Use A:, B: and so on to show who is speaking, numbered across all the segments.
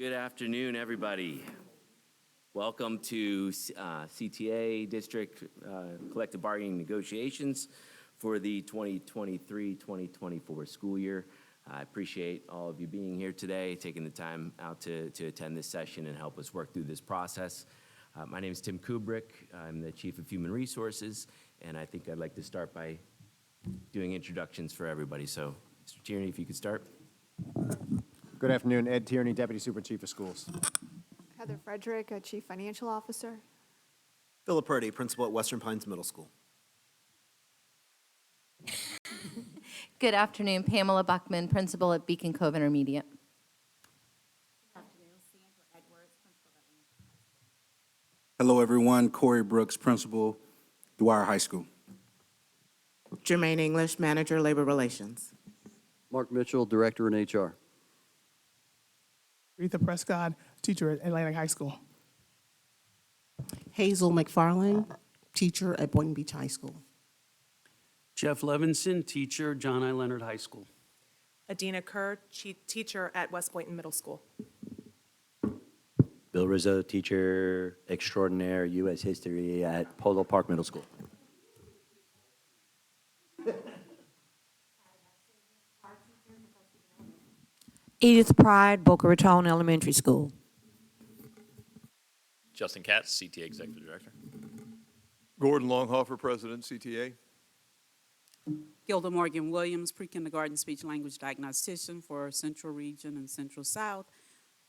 A: Good afternoon, everybody. Welcome to CTA District Collective Bargaining Negotiations for the 2023-2024 school year. I appreciate all of you being here today, taking the time out to attend this session and help us work through this process. My name is Tim Kubrick. I'm the Chief of Human Resources, and I think I'd like to start by doing introductions for everybody. So, Mr. Tierney, if you could start.
B: Good afternoon, Ed Tierney, Deputy Super Chief of Schools.
C: Heather Frederick, Chief Financial Officer.
D: Philip Purdy, Principal at Western Pines Middle School.
E: Good afternoon, Pamela Buckman, Principal at Beacon Cove Intermediate.
F: Hello, everyone. Corey Brooks, Principal, Dwyer High School.
G: Jermaine English, Manager, Labor Relations.
H: Mark Mitchell, Director in HR.
I: Rita Prescott, teacher at Atlantic High School.
G: Hazel McFarland, teacher at Boynton Beach High School.
J: Jeff Levinson, teacher, John I. Leonard High School.
K: Adina Kerr, teacher at West Boynton Middle School.
L: Bill Rizzo, teacher extraordinaire, U.S. History at Polo Park Middle School.
M: Edith Pride, Boca Raton Elementary School.
N: Justin Katz, CTA Executive Director.
O: Gordon Longhofer, President, CTA.
P: Gilda Morgan Williams, Pre-Kindergarten Speech Language Diagnostician for Central Region and Central South,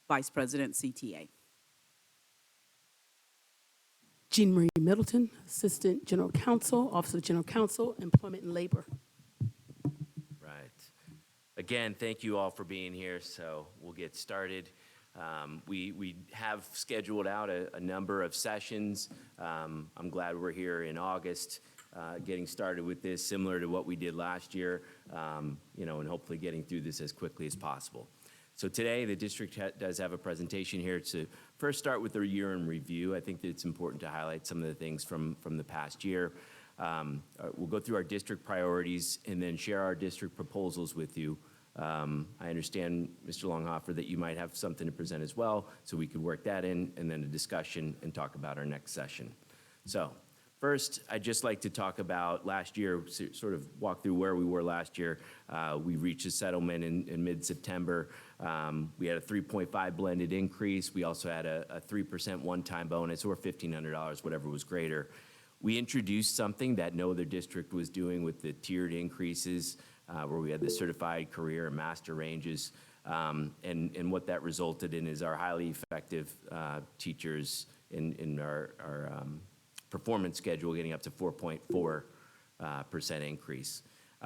P: Vice President, CTA.
Q: Jean Marie Middleton, Assistant General Counsel, Office of General Counsel, Employment and Labor.
A: Again, thank you all for being here, so we'll get started. We have scheduled out a number of sessions. I'm glad we're here in August, getting started with this, similar to what we did last year, and hopefully getting through this as quickly as possible. So today, the district does have a presentation here to first start with their year in review. I think that it's important to highlight some of the things from the past year. We'll go through our district priorities and then share our district proposals with you. I understand, Mr. Longhofer, that you might have something to present as well, so we could work that in, and then a discussion and talk about our next session. So first, I'd just like to talk about last year, sort of walk through where we were last year. We reached a settlement in mid-September. We had a 3.5 blended increase. We also had a 3% one-time bonus, or $1,500, whatever was greater. We introduced something that no other district was doing with the tiered increases, where we had the certified career and master ranges. And what that resulted in is our highly effective teachers in our performance schedule getting up to 4.4% increase.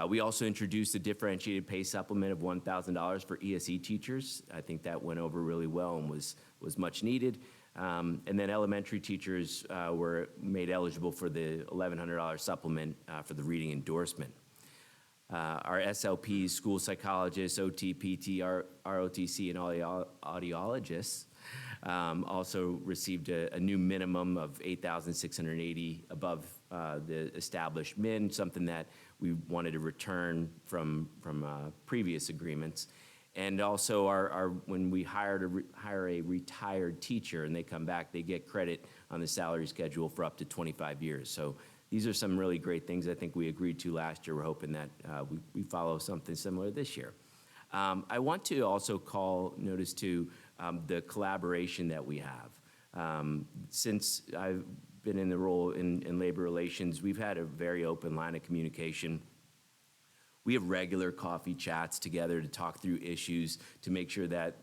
A: We also introduced a differentiated pay supplement of $1,000 for ESE teachers. I think that went over really well and was much needed. And then elementary teachers were made eligible for the $1,100 supplement for the reading endorsement. Our SLPs, school psychologists, OT, PT, ROTC, and audiologists also received a new minimum of $8,680 above the established min, something that we wanted to return from previous agreements. And also, when we hire a retired teacher and they come back, they get credit on the salary schedule for up to 25 years. So these are some really great things I think we agreed to last year. We're hoping that we follow something similar this year. I want to also call notice to the collaboration that we have. Since I've been in the role in labor relations, we've had a very open line of communication. We have regular coffee chats together to talk through issues, to make sure that,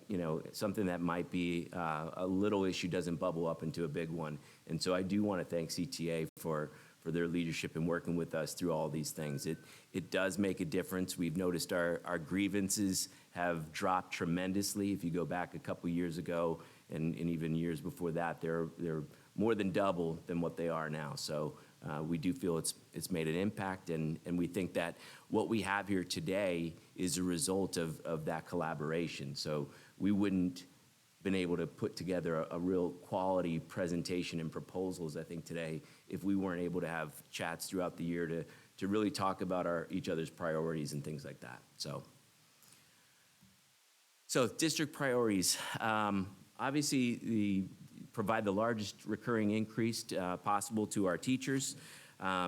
A: something that might be a little issue doesn't bubble up into a big one. And so I do want to thank CTA for their leadership in working with us through all these things. It does make a difference. We've noticed our grievances have dropped tremendously. If you go back a couple years ago and even years before that, they're more than double than what they are now. So we do feel it's made an impact, and we think that what we have here today is a result of that collaboration. So we wouldn't been able to put together a real quality presentation and proposals, I think, today, if we weren't able to have chats throughout the year to really talk about each other's priorities and things like that. So district priorities. Obviously, provide the largest recurring increase possible to our teachers.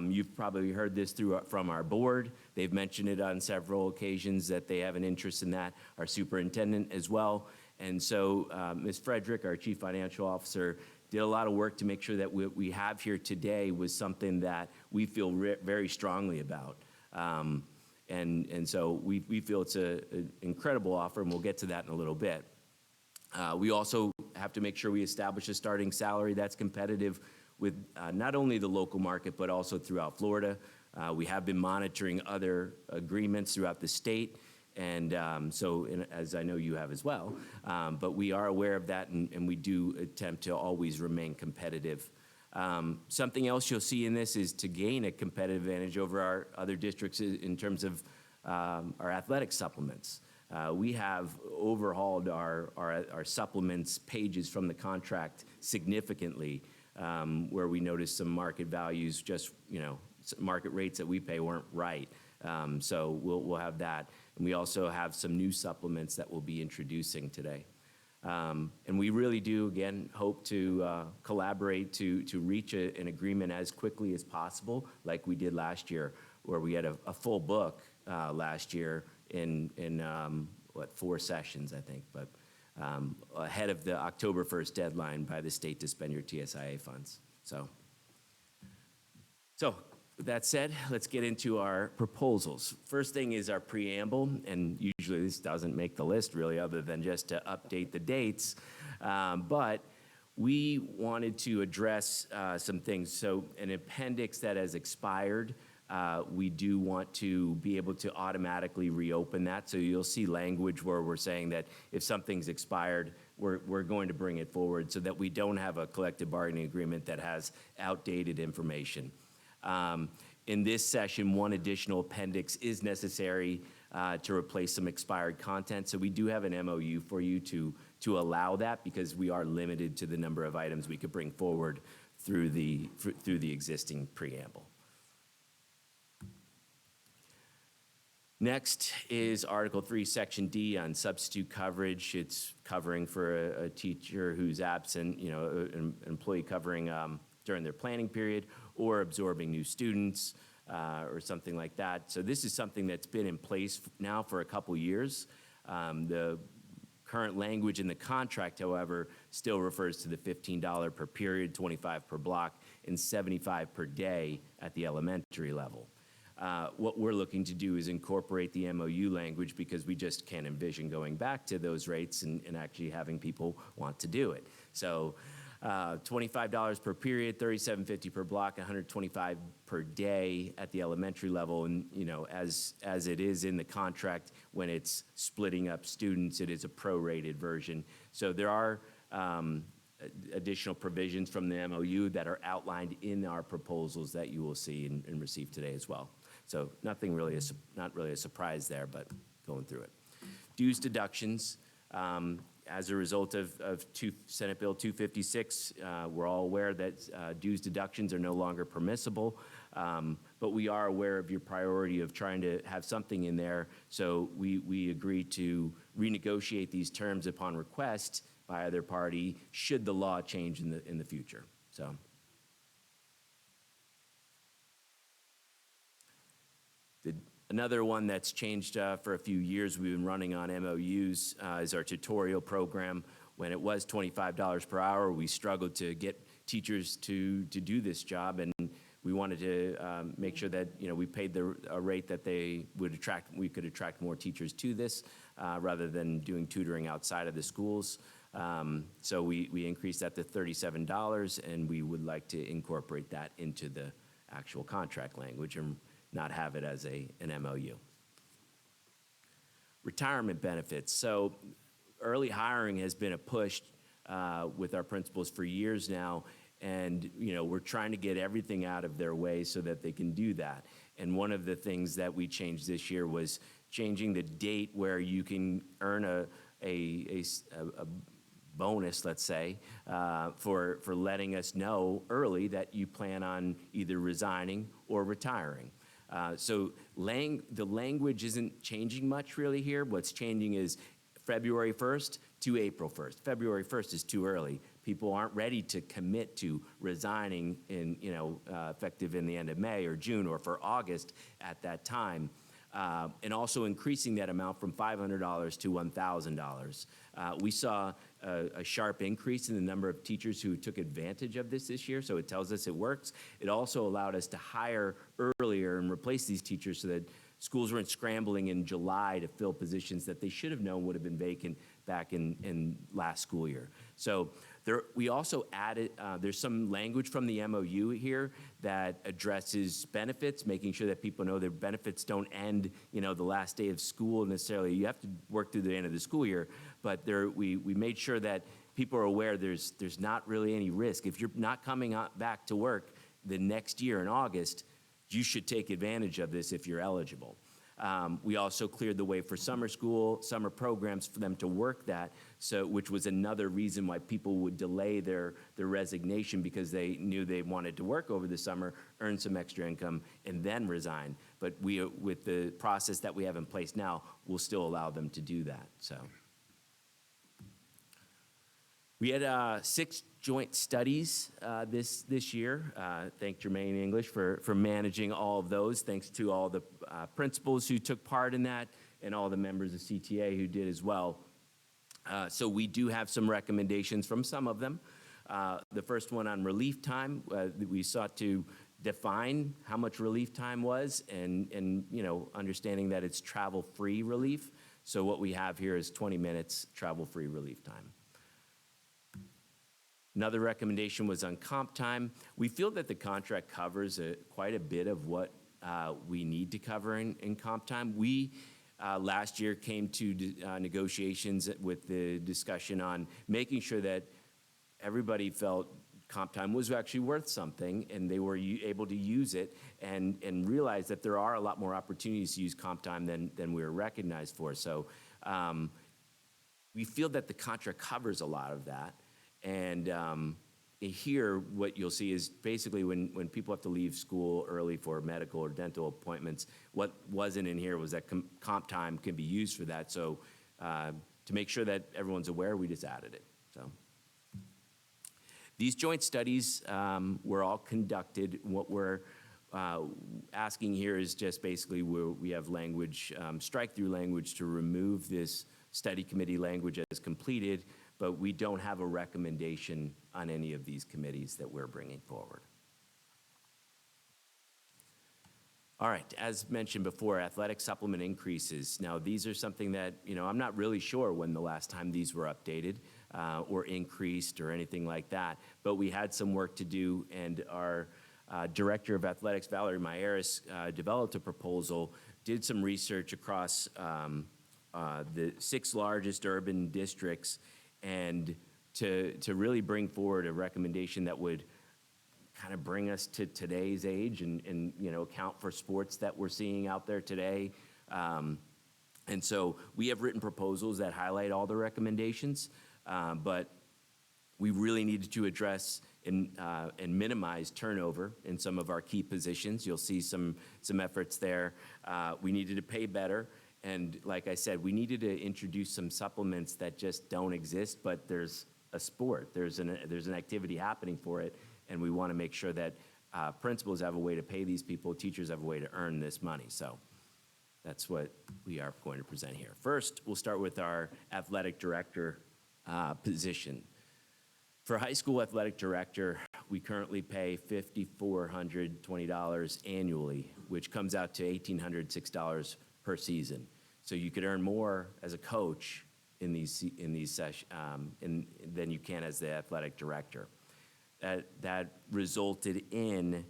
A: You've probably heard this from our board. They've mentioned it on several occasions that they have an interest in that, our superintendent as well. And so Ms. Frederick, our Chief Financial Officer, did a lot of work to make sure that what we have here today was something that we feel very strongly about. And so we feel it's an incredible offer, and we'll get to that in a little bit. We also have to make sure we establish a starting salary that's competitive with not only the local market, but also throughout Florida. We have been monitoring other agreements throughout the state, and as I know you have as well, but we are aware of that, and we do attempt to always remain competitive. Something else you'll see in this is to gain a competitive advantage over our other districts in terms of our athletic supplements. We have overhauled our supplements pages from the contract significantly, where we noticed some market values, just, market rates that we pay weren't right. So we'll have that. And we also have some new supplements that we'll be introducing today. And we really do, again, hope to collaborate to reach an agreement as quickly as possible, like we did last year, where we had a full book last year in 4 sessions, I think, but ahead of the October 1st deadline by the state to spend your TSIA funds. So with that said, let's get into our proposals. First thing is our preamble, and usually this doesn't make the list really, other than just to update the dates, but we wanted to address some things. So an appendix that has expired, we do want to be able to automatically reopen that. So you'll see language where we're saying that if something's expired, we're going to bring it forward so that we don't have a collective bargaining agreement that has outdated information. In this session, one additional appendix is necessary to replace some expired content. So we do have an MOU for you to allow that, because we are limited to the number of items we could bring forward through the existing preamble. Next is Article 3, Section D on substitute coverage. It's covering for a teacher who's absent, an employee covering during their planning period, or absorbing new students, or something like that. So this is something that's been in place now for a couple years. The current language in the contract, however, still refers to the $15 per period, $25 per block, and $75 per day at the elementary level. What we're looking to do is incorporate the MOU language, because we just can't envision going back to those rates and actually having people want to do it. So $25 per period, $37.50 per block, $125 per day at the elementary level. And as it is in the contract, when it's splitting up students, it is a prorated version. So there are additional provisions from the MOU that are outlined in our proposals that you will see and receive today as well. So not really a surprise there, but going through it. Dues deductions. As a result of Senate Bill 256, we're all aware that dues deductions are no longer permissible, but we are aware of your priority of trying to have something in there. So we agree to renegotiate these terms upon request by either party, should the law change in the future. So. Another one that's changed for a few years, we've been running on MOUs, is our tutorial program. When it was $25 per hour, we struggled to get teachers to do this job, and we wanted to make sure that we paid a rate that we could attract more teachers to this, rather than doing tutoring outside of the schools. So we increased that to $37, and we would like to incorporate that into the actual contract language and not have it as an MOU. Retirement benefits. So early hiring has been a push with our principals for years now, and we're trying to get everything out of their way so that they can do that. And one of the things that we changed this year was changing the date where you can earn a bonus, let's say, for letting us know early that you plan on either resigning or retiring. So the language isn't changing much really here. What's changing is February 1st to April 1st. February 1st is too early. People aren't ready to commit to resigning in, effective in the end of May or June or for August at that time. And also increasing that amount from $500 to $1,000. We saw a sharp increase in the number of teachers who took advantage of this year, so it tells us it works. It also allowed us to hire earlier and replace these teachers so that schools weren't scrambling in July to fill positions that they should have known would have been vacant back in last school year. So we also added, there's some language from the MOU here that addresses benefits, making sure that people know their benefits don't end, the last day of school necessarily. You have to work through the end of the school year, but we made sure that people are aware there's not really any risk. If you're not coming back to work the next year in August, you should take advantage of this if you're eligible. We also cleared the way for summer school, summer programs for them to work that, which was another reason why people would delay their resignation, because they knew they wanted to work over the summer, earn some extra income, and then resign. But with the process that we have in place now, we'll still allow them to do that. So we had 6 joint studies this year. Thank Jermaine English for managing all of those. Thanks to all the principals who took part in that and all the members of CTA who did as well. So we do have some recommendations from some of them. The first one on relief time, we sought to define how much relief time was and understanding that it's travel-free relief. So what we have here is 20 minutes travel-free relief time. Another recommendation was on comp time. We feel that the contract covers quite a bit of what we need to cover in comp time. We last year came to negotiations with the discussion on making sure that everybody felt comp time was actually worth something and they were able to use it and realize that there are a lot more opportunities to use comp time than we were recognized for. So we feel that the contract covers a lot of that. And here, what you'll see is basically when people have to leave school early for medical or dental appointments, what wasn't in here was that comp time can be used for that. So to make sure that everyone's aware, we just added it. So these joint studies were all conducted. What we're asking here is just basically we have language, strike-through language to remove this study committee language as completed, but we don't have a recommendation on any of these committees that we're bringing forward. All right, as mentioned before, athletic supplement increases. Now, these are something that, I'm not really sure when the last time these were updated or increased or anything like that, but we had some work to do, and our Director of Athletics, Valerie Mayeris, developed a proposal, did some research across the 6 largest urban districts, and to really bring forward a recommendation that would kind of bring us to today's age and account for sports that we're seeing out there today. And so we have written proposals that highlight all the recommendations, but we really needed to address and minimize turnover in some of our key positions. You'll see some efforts there. We needed to pay better. And like I said, we needed to introduce some supplements that just don't exist, but there's a sport, there's an activity happening for it, and we want to make sure that principals have a way to pay these people, teachers have a way to earn this money. So that's what we are going to present here. First, we'll start with our athletic director position. For high school athletic director, we currently pay $5,420 annually, which comes out to $1,806 per season. So you could earn more as a coach in these sessions than you can as the athletic director. That resulted in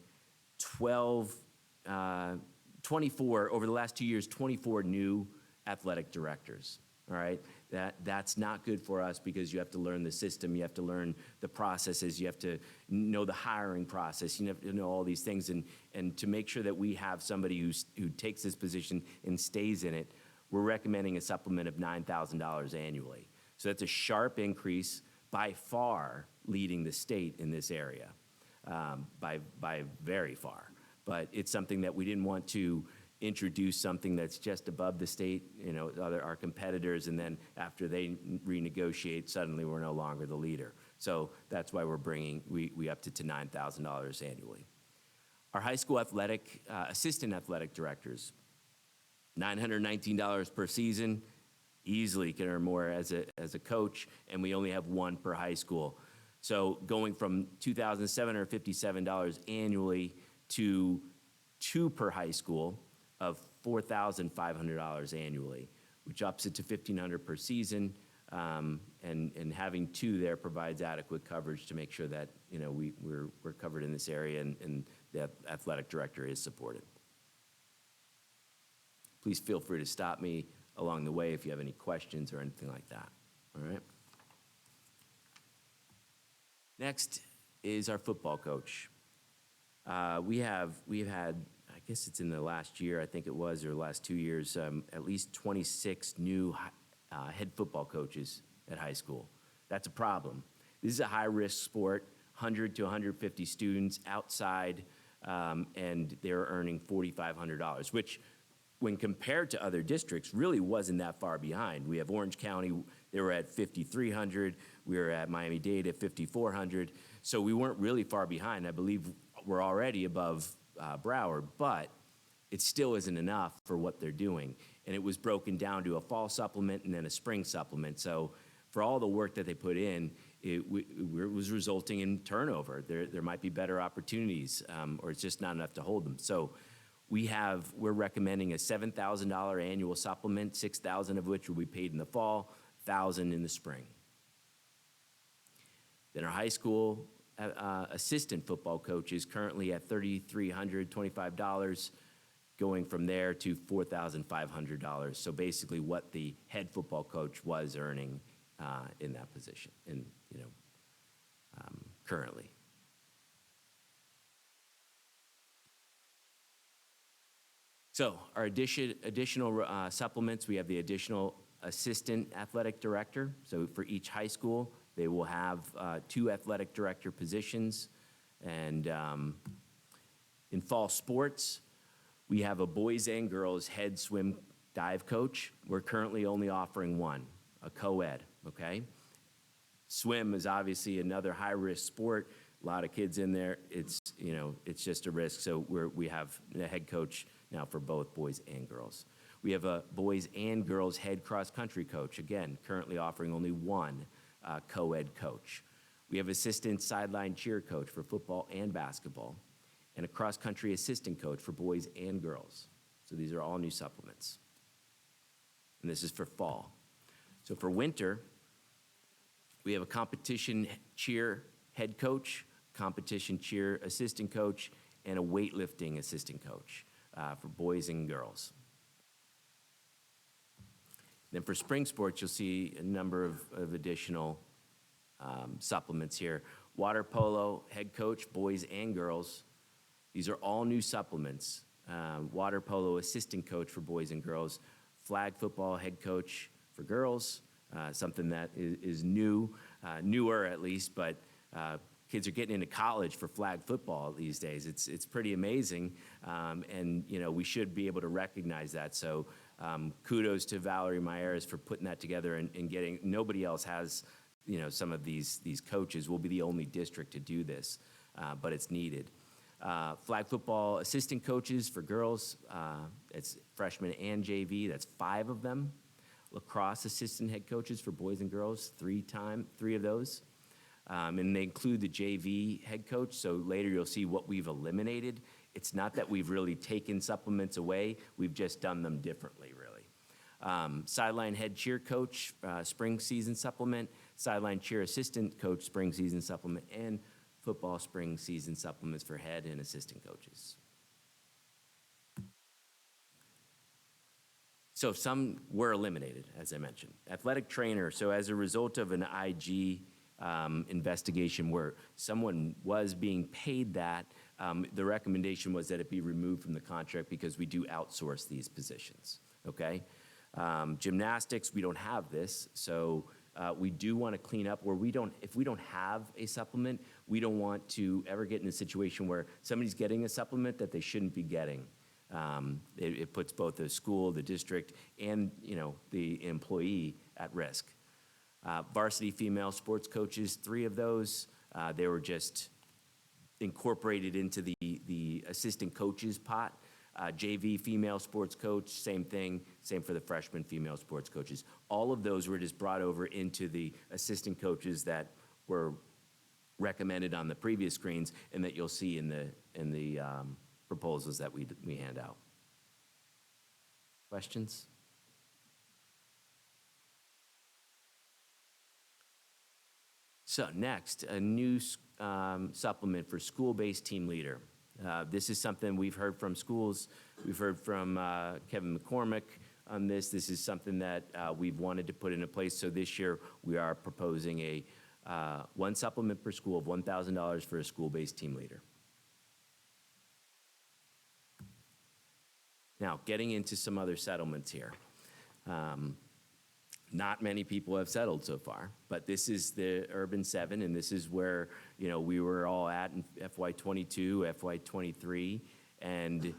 A: 24 over the last 2 years, 24 new athletic directors. All right, that's not good for us because you have to learn the system, you have to learn the processes, you have to know the hiring process, you have to know all these things, and to make sure that we have somebody who takes this position and stays in it, we're recommending a supplement of $9,000 annually. So that's a sharp increase, by far leading the state in this area, by very far. But it's something that we didn't want to introduce something that's just above the state, our competitors, and then after they renegotiate, suddenly we're no longer the leader. So that's why we're bringing, we upped it to $9,000 annually. Our high school assistant athletic directors, $919 per season, easily can earn more as a coach, and we only have one per high school. So going from $2,757 annually to two per high school of $4,500 annually, which ups it to $1,500 per season, and having two there provides adequate coverage to make sure that we're covered in this area and the athletic director is supported. Please feel free to stop me along the way if you have any questions or anything like that. All right. Next is our football coach. We've had, I guess it's in the last year, I think it was, or the last 2 years, at least 26 new head football coaches at high school. That's a problem. This is a high-risk sport, 100 to 150 students outside, and they're earning $4,500, which, when compared to other districts, really wasn't that far behind. We have Orange County, they were at $5,300. We were at Miami-Dade at $5,400. So we weren't really far behind. I believe we're already above Broward, but it still isn't enough for what they're doing. And it was broken down to a fall supplement and then a spring supplement. So for all the work that they put in, it was resulting in turnover. There might be better opportunities, or it's just not enough to hold them. So we're recommending a $7,000 annual supplement, $6,000 of which will be paid in the fall, $1,000 in the spring. Then our high school assistant football coach is currently at $3,325, going from there to $4,500. So basically what the head football coach was earning in that position, currently. So our additional supplements, we have the additional assistant athletic director. So for each high school, they will have 2 athletic director positions. And in fall sports, we have a boys and girls head swim dive coach. We're currently only offering one, a co-ed, okay? Swim is obviously another high-risk sport. A lot of kids in there. It's just a risk. So we have the head coach now for both boys and girls. We have a boys and girls head cross-country coach, again, currently offering only one co-ed coach. We have assistant sideline cheer coach for football and basketball, and a cross-country assistant coach for boys and girls. So these are all new supplements. And this is for fall. So for winter, we have a competition cheer head coach, competition cheer assistant coach, and a weightlifting assistant coach for boys and girls. Then for spring sports, you'll see a number of additional supplements here. Water polo head coach, boys and girls. These are all new supplements. Water polo assistant coach for boys and girls. Flag football head coach for girls, something that is new, newer at least, but kids are getting into college for flag football these days. It's pretty amazing, and we should be able to recognize that. So kudos to Valerie Mayeras for putting that together and getting. Nobody else has some of these coaches. We'll be the only district to do this, but it's needed. Flag football assistant coaches for girls, it's freshmen and JV, that's 5 of them. Lacrosse assistant head coaches for boys and girls, 3 of those. And they include the JV head coach, so later you'll see what we've eliminated. It's not that we've really taken supplements away, we've just done them differently, really. Sideline head cheer coach, spring season supplement, sideline cheer assistant coach, spring season supplement, and football spring season supplements for head and assistant coaches. So some were eliminated, as I mentioned. Athletic trainer, so as a result of an IG investigation where someone was being paid that, the recommendation was that it be removed from the contract because we do outsource these positions, okay? Gymnastics, we don't have this, so we do want to clean up where if we don't have a supplement, we don't want to ever get in a situation where somebody's getting a supplement that they shouldn't be getting. It puts both the school, the district, and, the employee at risk. Varsity female sports coaches, 3 of those, they were just incorporated into the assistant coaches pot. JV female sports coach, same thing, same for the freshman female sports coaches. All of those were just brought over into the assistant coaches that were recommended on the previous screens and that you'll see in the proposals that we hand out. Questions? So next, a new supplement for school-based team leader. This is something we've heard from schools. We've heard from Kevin McCormick on this. This is something that we've wanted to put into place. So this year, we are proposing a one supplement per school of $1,000 for a school-based team leader. Now, getting into some other settlements here. Not many people have settled so far, but this is the Urban 7, and this is where, we were all at in FY22, FY23, and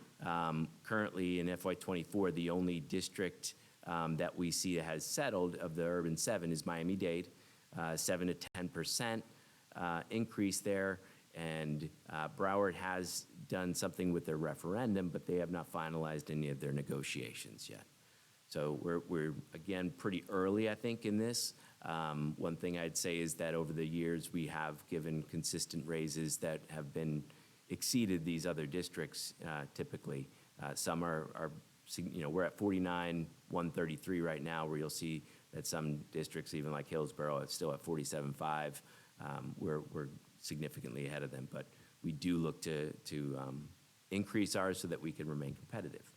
A: currently in FY24, the only district that we see that has settled of the Urban 7 is Miami-Dade, 7 to 10% increase there, and Broward has done something with their referendum, but they have not finalized any of their negotiations yet. So we're again, pretty early, I think, in this. One thing I'd say is that over the years, we have given consistent raises that have been exceeded these other districts typically. Some are, we're at 49, 133 right now, where you'll see that some districts, even like Hillsborough, it's still at 47.5. We're significantly ahead of them, but we do look to increase ours so that we can remain competitive.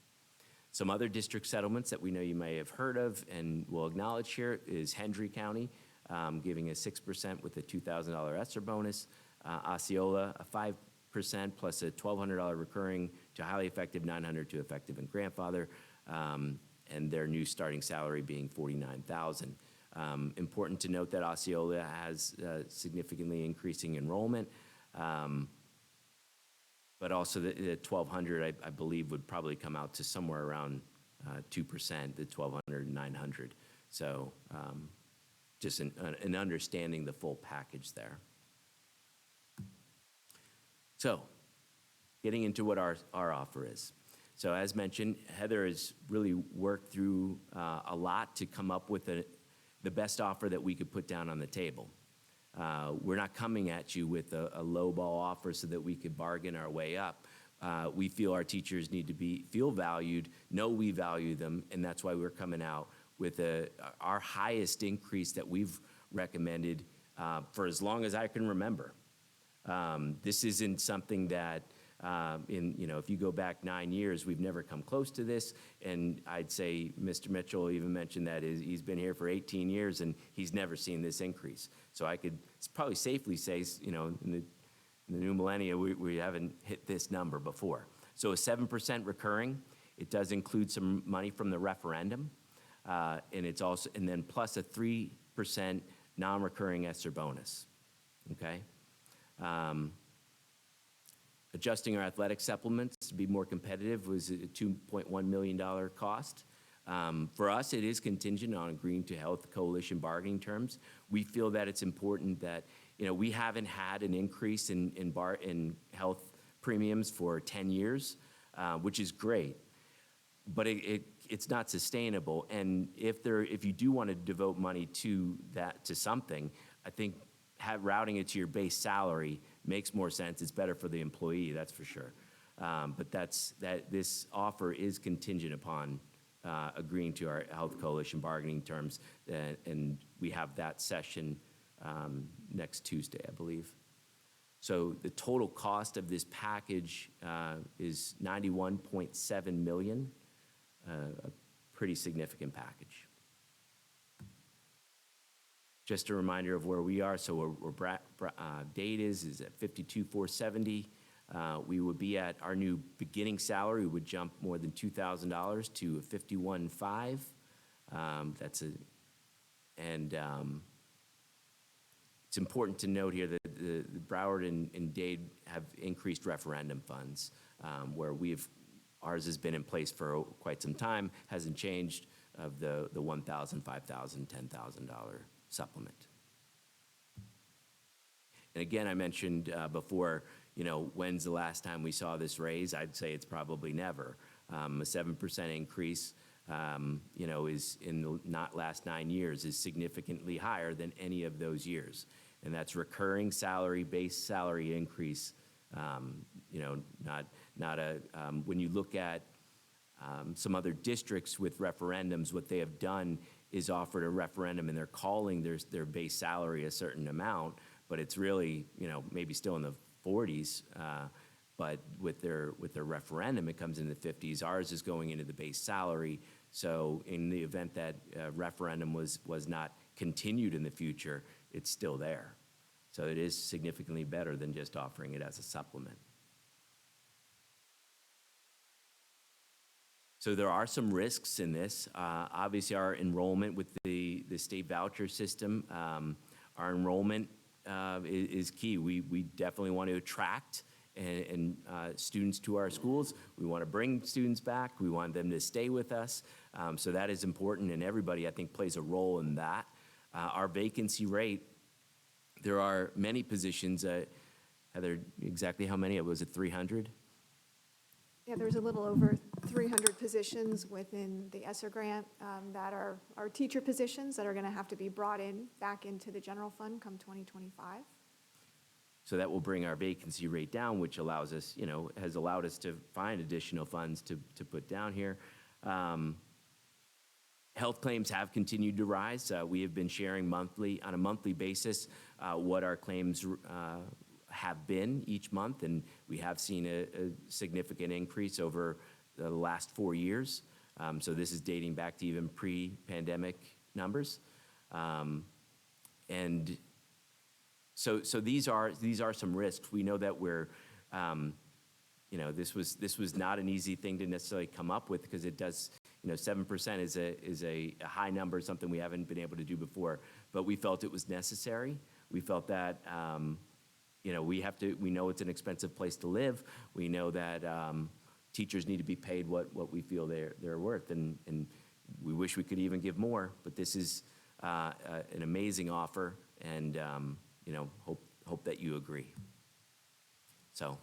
A: Some other district settlements that we know you may have heard of and will acknowledge here is Hendry County, giving a 6% with a $2,000 ESSER bonus. Osceola, a 5% plus a $1,200 recurring to highly effective, $900 to effective and grandfather, and their new starting salary being $49,000. Important to note that Osceola has significantly increasing enrollment. But also the 1,200, I believe, would probably come out to somewhere around 2%, the 1,200, 900. So just an understanding the full package there. So getting into what our offer is. So as mentioned, Heather has really worked through a lot to come up with the best offer that we could put down on the table. We're not coming at you with a low-ball offer so that we could bargain our way up. We feel our teachers need to feel valued, know we value them, and that's why we're coming out with our highest increase that we've recommended for as long as I can remember. This isn't something that, if you go back 9 years, we've never come close to this. And I'd say Mr. Mitchell even mentioned that he's been here for 18 years and he's never seen this increase. So I could probably safely say, in the new millennia, we haven't hit this number before. So a 7% recurring, it does include some money from the referendum, and it's also, and then plus a 3% non-recurring ESSER bonus. Okay. Adjusting our athletic supplements to be more competitive was a $2.1 million cost. For us, it is contingent on agreeing to Health Coalition bargaining terms. We feel that it's important that, we haven't had an increase in health premiums for 10 years, which is great, but it's not sustainable. And if you do want to devote money to something, I think routing it to your base salary makes more sense. It's better for the employee, that's for sure. But this offer is contingent upon agreeing to our Health Coalition bargaining terms, and we have that session next Tuesday, I believe. So the total cost of this package is $91.7 million, a pretty significant package. Just a reminder of where we are. So Dade is at 52,470. We would be at our new beginning salary would jump more than $2,000 to 51,500. It's important to note here that the Broward and Dade have increased referendum funds, where we've Ours has been in place for quite some time, hasn't changed, of the $1,000, $5,000, $10,000 supplement. And again, I mentioned before, when's the last time we saw this raise? I'd say it's probably never. A 7% increase, is in the last 9 years is significantly higher than any of those years. And that's recurring salary, base salary increase, not a, when you look at some other districts with referendums, what they have done is offered a referendum and they're calling their base salary a certain amount, but it's really, maybe still in the 40s, but with their referendum, it comes in the 50s. Ours is going into the base salary. So in the event that referendum was not continued in the future, it's still there. So it is significantly better than just offering it as a supplement. So there are some risks in this. Obviously, our enrollment with the state voucher system, our enrollment is key. We definitely want to attract and students to our schools. We want to bring students back. We want them to stay with us. So that is important, and everybody, I think, plays a role in that. Our vacancy rate, there are many positions. Heather, exactly how many? Was it 300?
C: Yeah, there's a little over 300 positions within the ESSER grant that are teacher positions that are going to have to be brought back into the general fund come 2025.
A: So that will bring our vacancy rate down, which allows us, has allowed us to find additional funds to put down here. Health claims have continued to rise. We have been sharing on a monthly basis what our claims have been each month, and we have seen a significant increase over the last 4 years. So this is dating back to even pre-pandemic numbers. And so these are some risks. We know that we're, this was not an easy thing to necessarily come up with, because it does, 7% is a high number, something we haven't been able to do before. But we felt it was necessary. We felt that, we know it's an expensive place to live. We know that teachers need to be paid what we feel they're worth, and we wish we could even give more. But this is an amazing offer, and hope that you agree. So,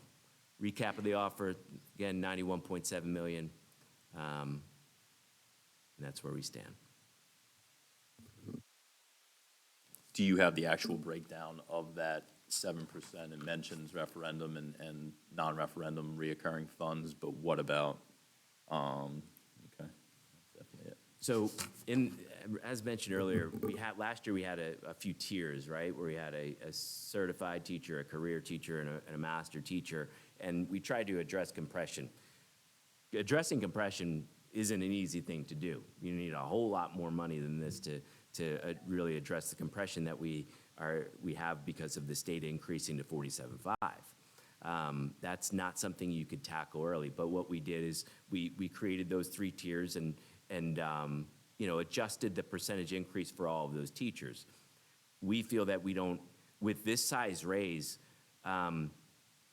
A: recap of the offer again: $91.7 million, and that's where we stand.
N: Do you have the actual breakdown of that 7%? It mentions referendum and non-referendum reoccurring funds, but what about, okay, that's definitely it.
A: So, as mentioned earlier, last year we had a few tiers, right? Where we had a certified teacher, a career teacher, and a master teacher, and we tried to address compression. Addressing compression isn't an easy thing to do. You need a whole lot more money than this to really address the compression that we have because of the state increasing to 47.5. That's not something you could tackle early. But what we did is we created those 3 tiers and adjusted the percentage increase for all of those teachers. We feel that with this size raise,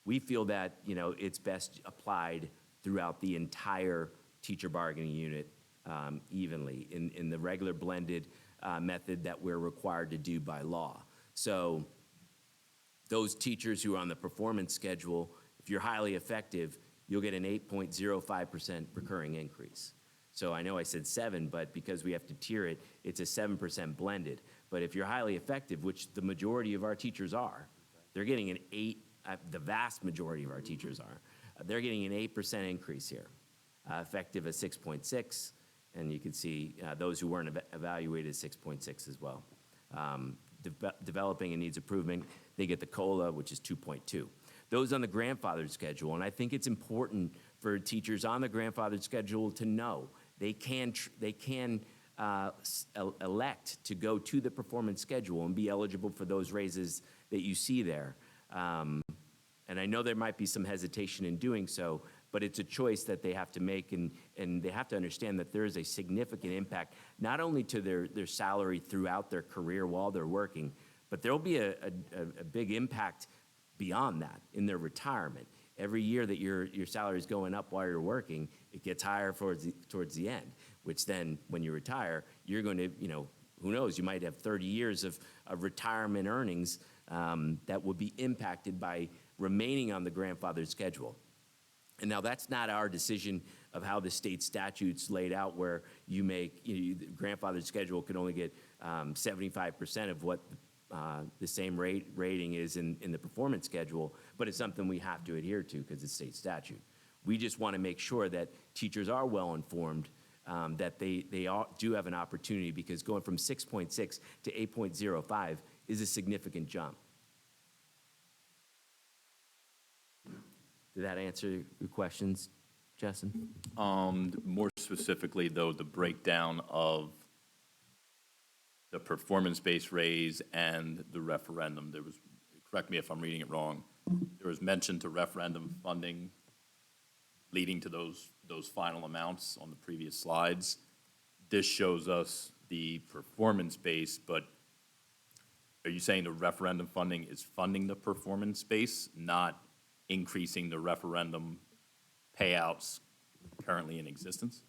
A: we feel that it's best applied throughout the entire teacher bargaining unit evenly in the regular blended method that we're required to do by law. So those teachers who are on the performance schedule, if you're highly effective, you'll get an 8.05% recurring increase. So I know I said 7, but because we have to tier it, it's a 7% blended. But if you're highly effective, which the majority of our teachers are, they're getting an 8, the vast majority of our teachers are, they're getting an 8% increase here, effective at 6.6, and you can see those who weren't evaluated 6.6 as well. Developing and needs improvement, they get the COLA, which is 2.2. Those on the grandfathered schedule, and I think it's important for teachers on the grandfathered schedule to know they can elect to go to the performance schedule and be eligible for those raises that you see there. And I know there might be some hesitation in doing so, but it's a choice that they have to make, and they have to understand that there is a significant impact, not only to their salary throughout their career while they're working, but there'll be a big impact beyond that in their retirement. every year that your salary is going up while you're working, it gets higher towards the end, which then, when you retire, you're going to, who knows, you might have 30 years of retirement earnings that would be impacted by remaining on the grandfathered schedule. And now that's not our decision of how the state statutes laid out, where you make, the grandfathered schedule can only get 75% of what the same rating is in the performance schedule, but it's something we have to adhere to because it's state statute. We just want to make sure that teachers are well-informed, that they do have an opportunity, because going from 6.6 to 8.05 is a significant jump. Did that answer your questions, Justin?
N: More specifically, though, the breakdown of the performance-based raise and the referendum, there was, correct me if I'm reading it wrong, there was mention to referendum funding leading to those final amounts on the previous slides. This shows us the performance-based, but are you saying the referendum funding is funding the performance base, not increasing the referendum payouts currently in existence?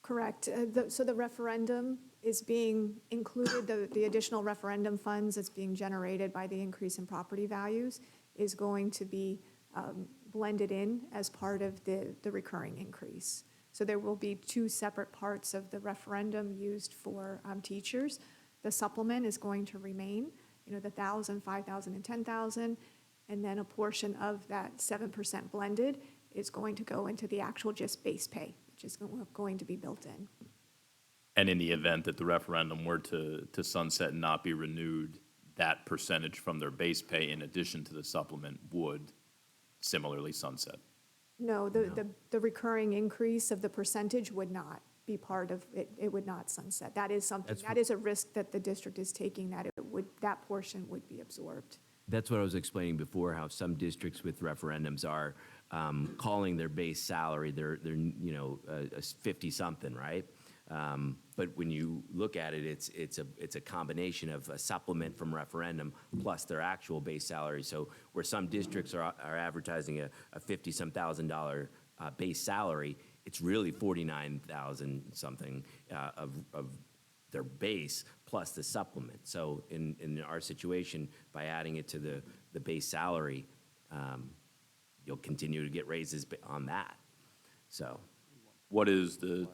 C: Correct. So the referendum is being included, the additional referendum funds that's being generated by the increase in property values is going to be blended in as part of the recurring increase. So there will be two separate parts of the referendum used for teachers. The supplement is going to remain, the 1,000, 5,000, and 10,000, and then a portion of that 7% blended is going to go into the actual just base pay, which is going to be built in.
N: And in the event that the referendum were to sunset and not be renewed, that percentage from their base pay in addition to the supplement would similarly sunset?
C: No, the recurring increase of the percentage would not be part of it. It would not sunset. That is something, that is a risk that the district is taking, that that portion would be absorbed.
A: That's what I was explaining before, how some districts with referendums are calling their base salary, their 50-something, right? But when you look at it, it's a combination of a supplement from referendum plus their actual base salary. So where some districts are advertising a $50-some thousand base salary, it's really 49,000 something of their base plus the supplement. So in our situation, by adding it to the base salary, you'll continue to get raises on that. So
N: what is the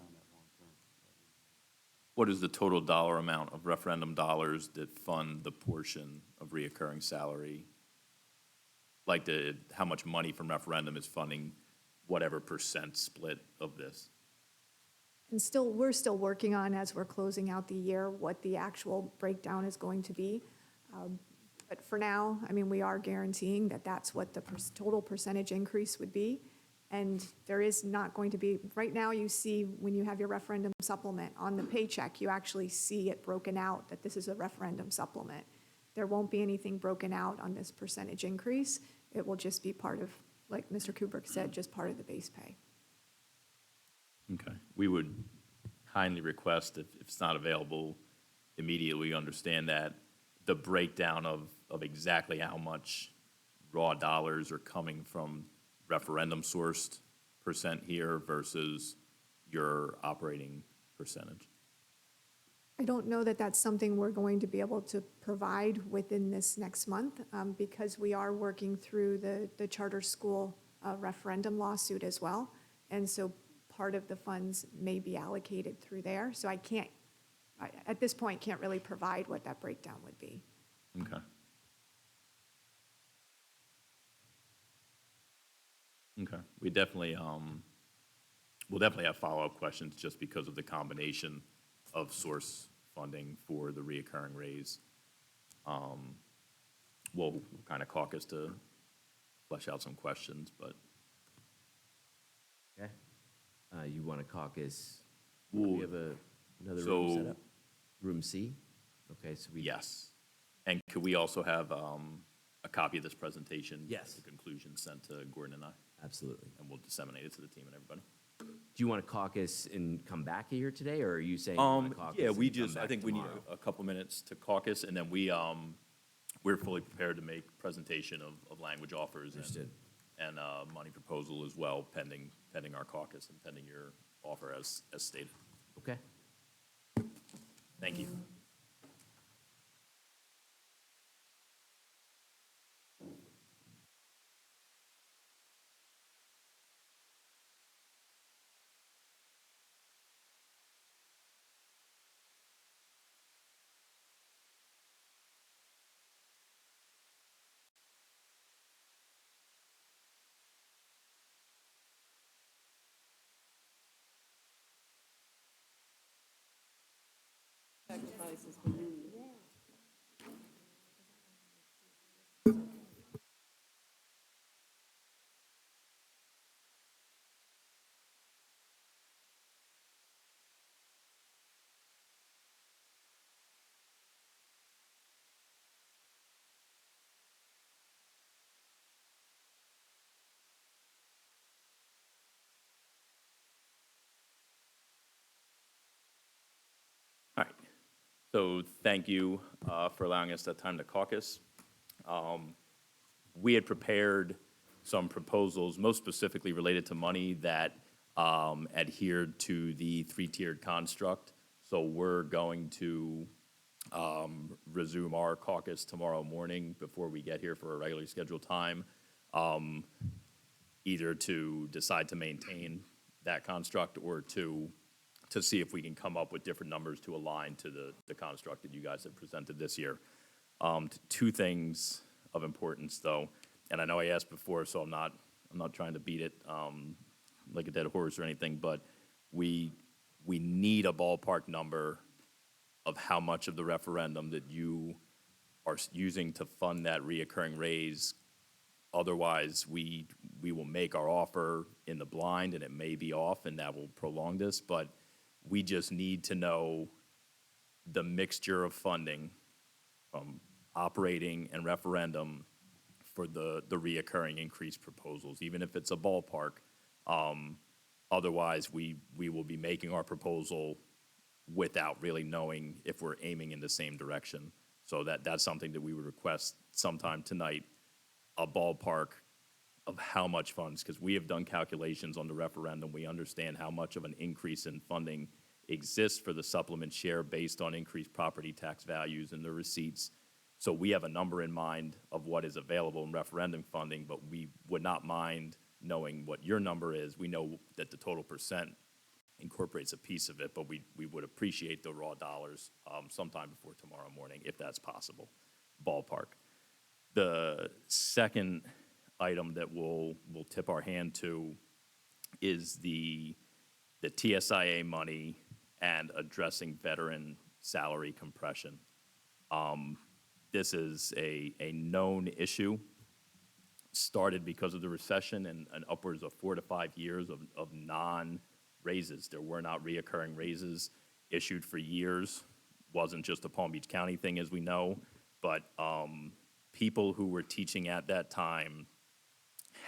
N: total dollar amount of referendum dollars that fund the portion of reoccurring salary? Like how much money from referendum is funding whatever percent split of this?
C: And we're still working on, as we're closing out the year, what the actual breakdown is going to be. But for now, we are guaranteeing that that's what the total percentage increase would be. And there is not going to be, right now you see when you have your referendum supplement on the paycheck, you actually see it broken out that this is a referendum supplement. There won't be anything broken out on this percentage increase. It will just be part of, like Mr. Kubrick said, just part of the base pay.
N: Okay. We would kindly request, if it's not available immediately, understand that the breakdown of exactly how much raw dollars are coming from referendum sourced percent here versus your operating percentage.
C: I don't know that that's something we're going to be able to provide within this next month because we are working through the charter school referendum lawsuit as well. And so part of the funds may be allocated through there. So I can't, at this point, can't really provide what that breakdown would be.
N: Okay. Okay. We definitely, we'll definitely have follow-up questions just because of the combination of source funding for the reoccurring raise. We'll kind of caucus to flesh out some questions, but.
A: Okay. You want to caucus? We have another room set up? Room C? Okay, so we.
N: Yes. And could we also have a copy of this presentation?
A: Yes.
N: The conclusion sent to Gordon and I?
A: Absolutely.
N: And we'll disseminate it to the team and everybody.
A: Do you want to caucus and come back here today, or are you saying you want to caucus?
N: Yeah, we
A: and come
N: just, I
A: back
N: think we need
A: tomorrow?
N: a couple minutes to caucus, and then we're fully prepared to make presentation of language offers.
A: Understood.
N: and money proposal as well, pending our caucus and pending your offer as stated.
A: Okay.
N: Thank you. All right. So thank you for allowing us that time to caucus. We had prepared some proposals, most specifically related to money that adhered to the three-tiered construct. So we're going to resume our caucus tomorrow morning before we get here for a regularly scheduled time, either to decide to maintain that construct or to see if we can come up with different numbers to align to the construct that you guys have presented this year. Two things of importance, though, and I know I asked before, so I'm not trying to beat it like a dead horse or anything, but we need a ballpark number of how much of the referendum that you are using to fund that reoccurring raise. Otherwise, we will make our offer in the blind, and it may be off, and that will prolong this, but we just need to know the mixture of funding from operating and referendum for the reoccurring increase proposals, even if it's a ballpark. Otherwise, we will be making our proposal without really knowing if we're aiming in the same direction. So that's something that we would request sometime tonight, a ballpark of how much funds, because we have done calculations on the referendum. We understand how much of an increase in funding exists for the supplement share based on increased property tax values and the receipts. So we have a number in mind of what is available in referendum funding, but we would not mind knowing what your number is. We know that the total percent incorporates a piece of it, but we would appreciate the raw dollars sometime before tomorrow morning, if that's possible, ballpark. The second item that we'll tip our hand to is the TSIA money and addressing veteran salary compression. This is a known issue, started because of the recession and upwards of 4 to 5 years of non-raises. There were not reoccurring raises issued for years. Wasn't just a Palm Beach County thing, as we know, but people who were teaching at that time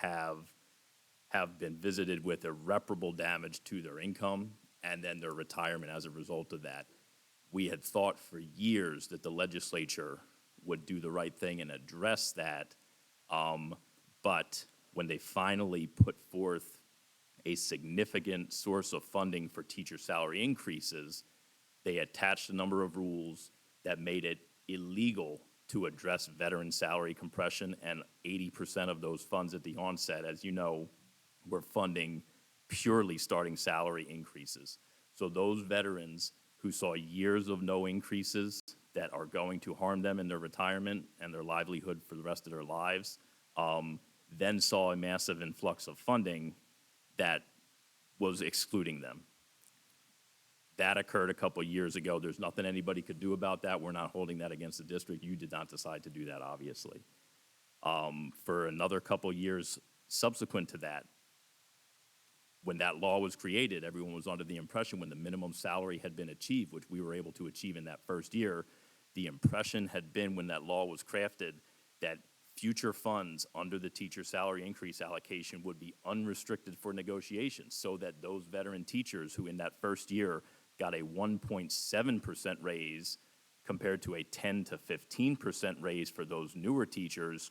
N: have been visited with irreparable damage to their income and then their retirement as a result of that. We had thought for years that the legislature would do the right thing and address that, but when they finally put forth a significant source of funding for teacher salary increases, they attached a number of rules that made it illegal to address veteran salary compression, and 80% of those funds at the onset, as you know, were funding purely starting salary increases. So those veterans who saw years of no increases that are going to harm them in their retirement and their livelihood for the rest of their lives, then saw a massive influx of funding that was excluding them. That occurred a couple years ago. There's nothing anybody could do about that. We're not holding that against the district. You did not decide to do that, obviously. For another couple years subsequent to that, when that law was created, everyone was under the impression when the minimum salary had been achieved, which we were able to achieve in that first year, the impression had been when that law was crafted that future funds under the teacher salary increase allocation would be unrestricted for negotiations, so that those veteran teachers who in that first year got a 1.7% raise compared to a 10 to 15% raise for those newer teachers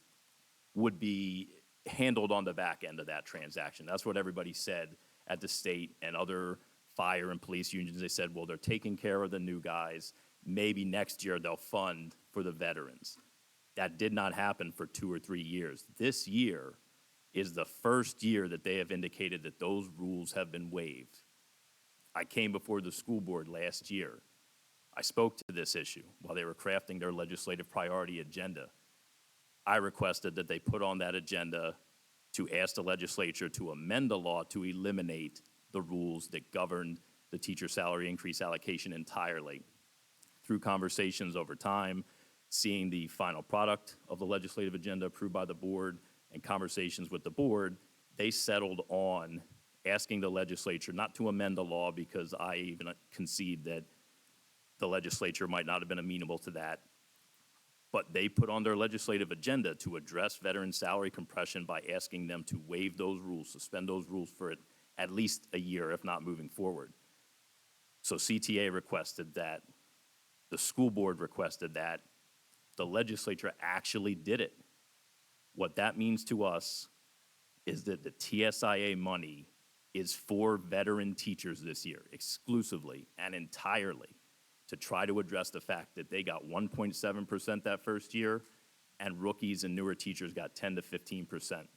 N: would be handled on the back end of that transaction. That's what everybody said at the state and other fire and police unions. They said, well, they're taking care of the new guys. Maybe next year they'll fund for the veterans. That did not happen for 2 or 3 years. This year is the first year that they have indicated that those rules have been waived. I came before the school board last year. I spoke to this issue while they were crafting their legislative priority agenda. I requested that they put on that agenda to ask the legislature to amend the law to eliminate the rules that govern the teacher salary increase allocation entirely. Through conversations over time, seeing the final product of the legislative agenda approved by the board and conversations with the board, they settled on asking the legislature not to amend the law, because I even concede that the legislature might not have been amenable to that. But they put on their legislative agenda to address veteran salary compression by asking them to waive those rules, suspend those rules for at least a year, if not moving forward. So CTA requested that. The school board requested that. The legislature actually did it. What that means to us is that the TSIA money is for veteran teachers this year, exclusively and entirely, to try to address the fact that they got 1.7% that first year, and rookies and newer teachers got 10 to 15%.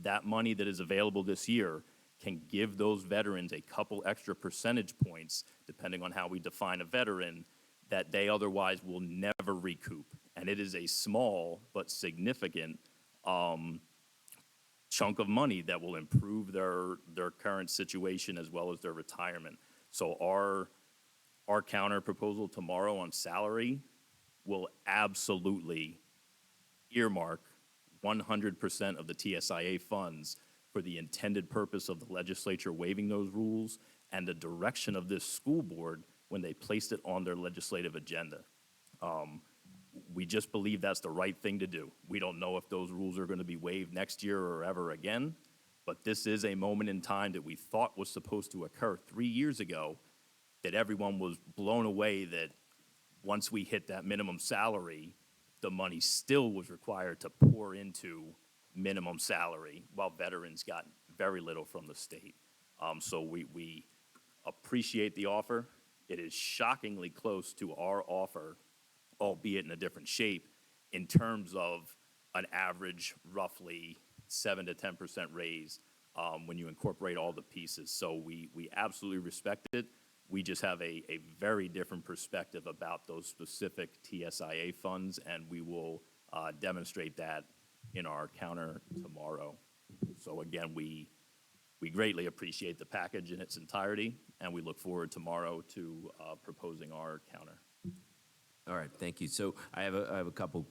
N: That money that is available this year can give those veterans a couple extra percentage points, depending on how we define a veteran, that they otherwise will never recoup. And it is a small but significant chunk of money that will improve their current situation as well as their retirement. So our counter proposal tomorrow on salary will absolutely earmark 100% of the TSIA funds for the intended purpose of the legislature waiving those rules and the direction of this school board when they placed it on their legislative agenda. We just believe that's the right thing to do. We don't know if those rules are going to be waived next year or ever again, but this is a moment in time that we thought was supposed to occur 3 years ago, that everyone was blown away that once we hit that minimum salary, the money still was required to pour into minimum salary, while veterans got very little from the state. So we appreciate the offer. It is shockingly close to our offer, albeit in a different shape, in terms of an average roughly 7 to 10% raise when you incorporate all the pieces. So we absolutely respect it. We just have a very different perspective about those specific TSIA funds, and we will demonstrate that in our counter tomorrow. So again, we greatly appreciate the package in its entirety, and we look forward tomorrow to proposing our counter.
A: All right, thank you. So I have a couple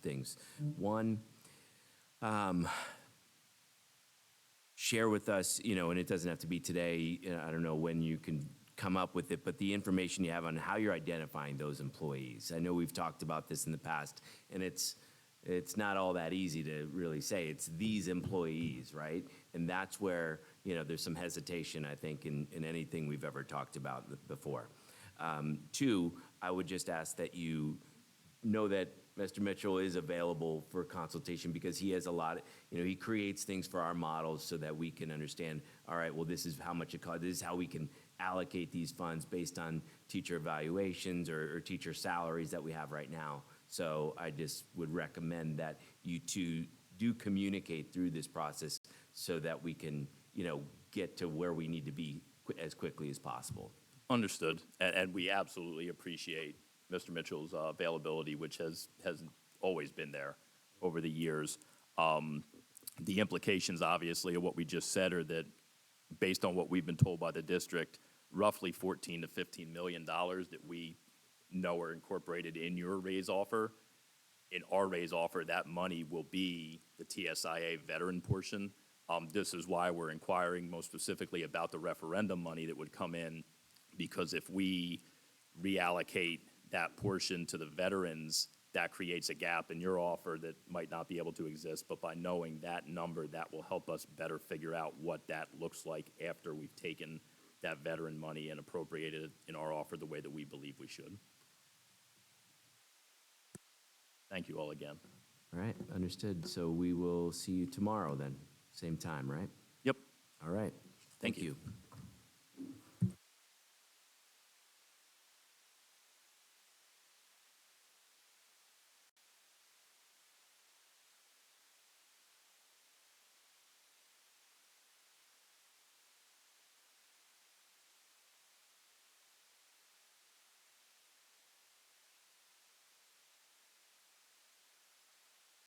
A: things. One, share with us, and it doesn't have to be today, I don't know when you can come up with it, but the information you have on how you're identifying those employees. I know we've talked about this in the past, and it's not all that easy to really say. It's these employees, right? And that's where, there's some hesitation, I think, in anything we've ever talked about before. Two, I would just ask that you know that Mr. Mitchell is available for consultation, because he has a lot, he creates things for our models so that we can understand, all right, well, this is how much it costs, this is how we can allocate these funds based on teacher evaluations or teacher salaries that we have right now. So I just would recommend that you two do communicate through this process so that we can, get to where we need to be as quickly as possible.
N: Understood, and we absolutely appreciate Mr. Mitchell's availability, which has always been there over the years. The implications, obviously, of what we just said are that, based on what we've been told by the district, roughly $14 to $15 million that we know are incorporated in your raise offer. In our raise offer, that money will be the TSIA veteran portion. This is why we're inquiring most specifically about the referendum money that would come in, because if we reallocate that portion to the veterans, that creates a gap in your offer that might not be able to exist. But by knowing that number, that will help us better figure out what that looks like after we've taken that veteran money and appropriated it in our offer the way that we believe we should. Thank you all again.
A: All right, understood. So we will see you tomorrow then, same time, right?
N: Yep.
A: All right, thank
N: Thank you.
A: you.